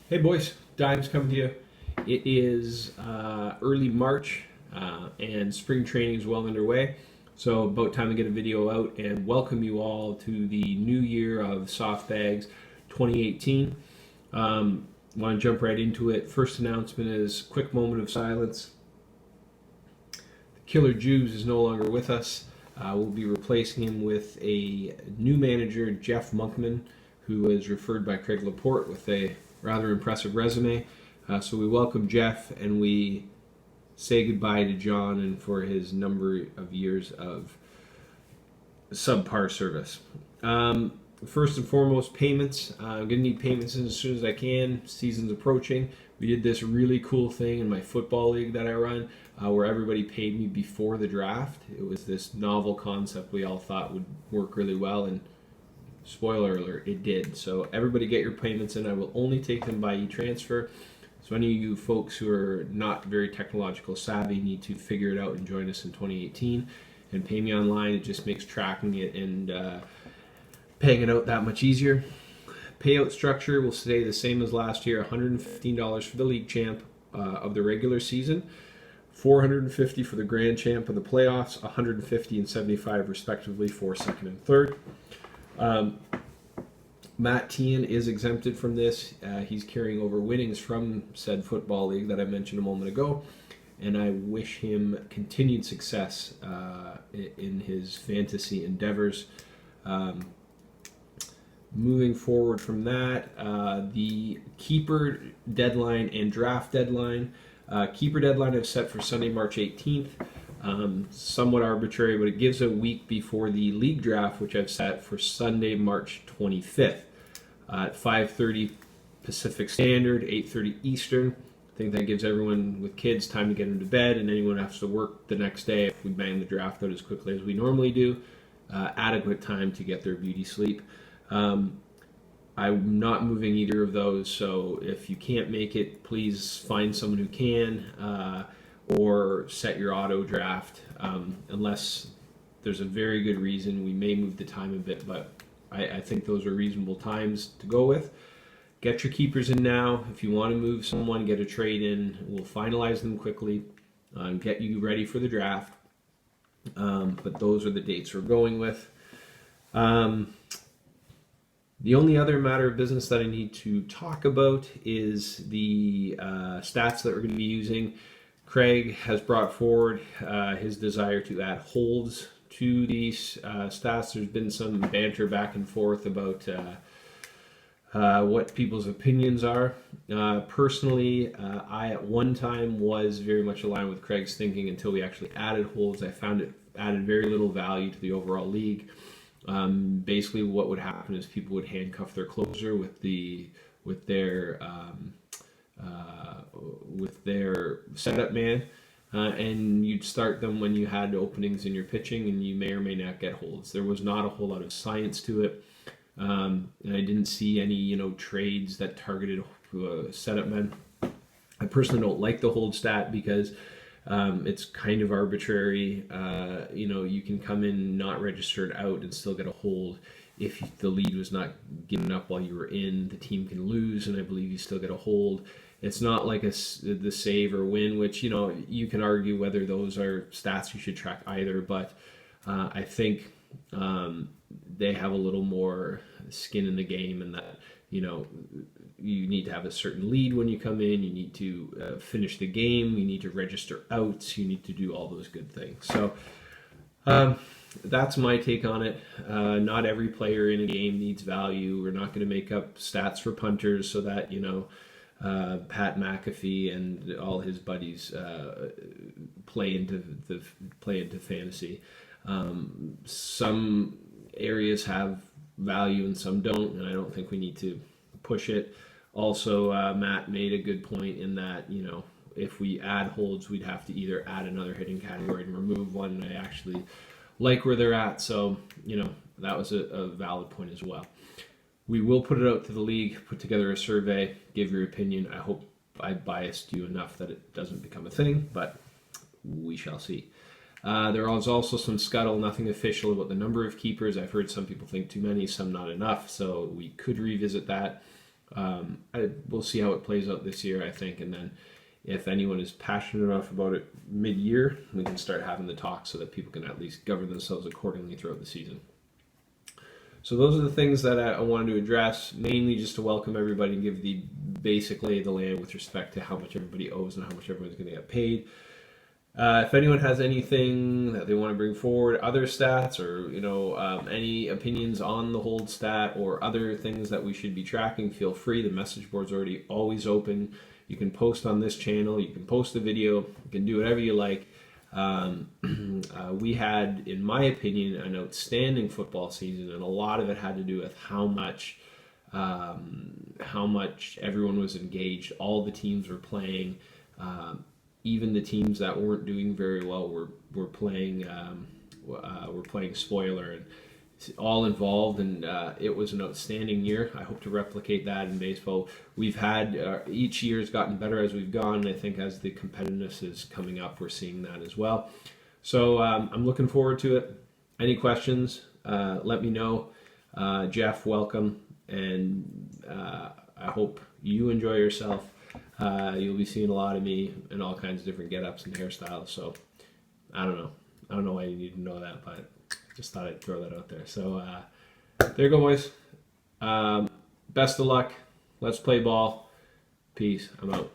Hey boys, Dimes coming to you. It is early March and spring training is well underway. So about time to get a video out and welcome you all to the new year of Soft Bags 2018. Want to jump right into it. First announcement is quick moment of silence. The Killer Jews is no longer with us. We'll be replacing him with a new manager, Jeff Monkman, who was referred by Craig Laporte with a rather impressive resume. So we welcome Jeff and we say goodbye to John and for his number of years of subpar service. First and foremost, payments. I'm going to need payments in as soon as I can. Season's approaching. We did this really cool thing in my football league that I run where everybody paid me before the draft. It was this novel concept we all thought would work really well, and spoiler alert, it did. So everybody get your payments in. I will only take them by e-transfer. So any of you folks who are not very technological savvy need to figure it out and join us in 2018 and pay me online. It just makes tracking it and paying it out that much easier. Payout structure will stay the same as last year, $115 for the league champ of the regular season, $450 for the grand champ of the playoffs, $150 and $75 respectively for second and third. Matt Tian is exempted from this. He's carrying over winnings from said football league that I mentioned a moment ago, and I wish him continued success in his fantasy endeavors. Moving forward from that, the keeper deadline and draft deadline. Keeper deadline I've set for Sunday, March 18th. Somewhat arbitrary, but it gives a week before the league draft, which I've set for Sunday, March 25th at 5:30 Pacific Standard, 8:30 Eastern. I think that gives everyone with kids time to get them to bed, and anyone who has to work the next day, if we bang the draft out as quickly as we normally do, adequate time to get their beauty sleep. I'm not moving either of those, so if you can't make it, please find someone who can, or set your auto draft. Unless there's a very good reason, we may move the time a bit, but I think those are reasonable times to go with. Get your keepers in now. If you want to move someone, get a trade in. We'll finalize them quickly and get you ready for the draft. But those are the dates we're going with. The only other matter of business that I need to talk about is the stats that we're going to be using. Craig has brought forward his desire to add holds to these stats. There's been some banter back and forth about what people's opinions are. Personally, I at one time was very much aligned with Craig's thinking until we actually added holds. I found it added very little value to the overall league. Basically, what would happen is people would handcuff their closer with their setup man, and you'd start them when you had openings in your pitching, and you may or may not get holds. There was not a whole lot of science to it, and I didn't see any trades that targeted setup men. I personally don't like the hold stat because it's kind of arbitrary. You can come in not registered out and still get a hold. If the lead was not given up while you were in, the team can lose, and I believe you still get a hold. It's not like the save or win, which you can argue whether those are stats you should track either. But I think they have a little more skin in the game, and that you need to have a certain lead when you come in. You need to finish the game. You need to register outs. You need to do all those good things. So that's my take on it. Not every player in a game needs value. We're not going to make up stats for punters so that Pat McAfee and all his buddies play into fantasy. Some areas have value and some don't, and I don't think we need to push it. Also, Matt made a good point in that if we add holds, we'd have to either add another hitting category and remove one. And I actually like where they're at, so that was a valid point as well. We will put it out to the league, put together a survey, give your opinion. I hope I biased you enough that it doesn't become a thing, but we shall see. There was also some scuttle, nothing official, about the number of keepers. I've heard some people think too many, some not enough, so we could revisit that. We'll see how it plays out this year, I think, and then if anyone is passionate enough about it mid-year, we can start having the talk so that people can at least govern themselves accordingly throughout the season. So those are the things that I wanted to address, mainly just to welcome everybody and give the basic lay of the land with respect to how much everybody owes and how much everyone's going to get paid. If anyone has anything that they want to bring forward, other stats or any opinions on the hold stat or other things that we should be tracking, feel free. The message board's already always open. You can post on this channel. You can post a video. You can do whatever you like. We had, in my opinion, an outstanding football season, and a lot of it had to do with how much everyone was engaged. All the teams were playing. Even the teams that weren't doing very well were playing spoiler, and all involved, and it was an outstanding year. I hope to replicate that in baseball. We've had each year has gotten better as we've gone, and I think as the competitiveness is coming up, we're seeing that as well. So I'm looking forward to it. Any questions, let me know. Jeff, welcome, and I hope you enjoy yourself. You'll be seeing a lot of me in all kinds of different get-ups and hairstyles, so I don't know why you need to know that, but just thought I'd throw that out there. So there you go, boys. Best of luck. Let's play ball. Peace. I'm out.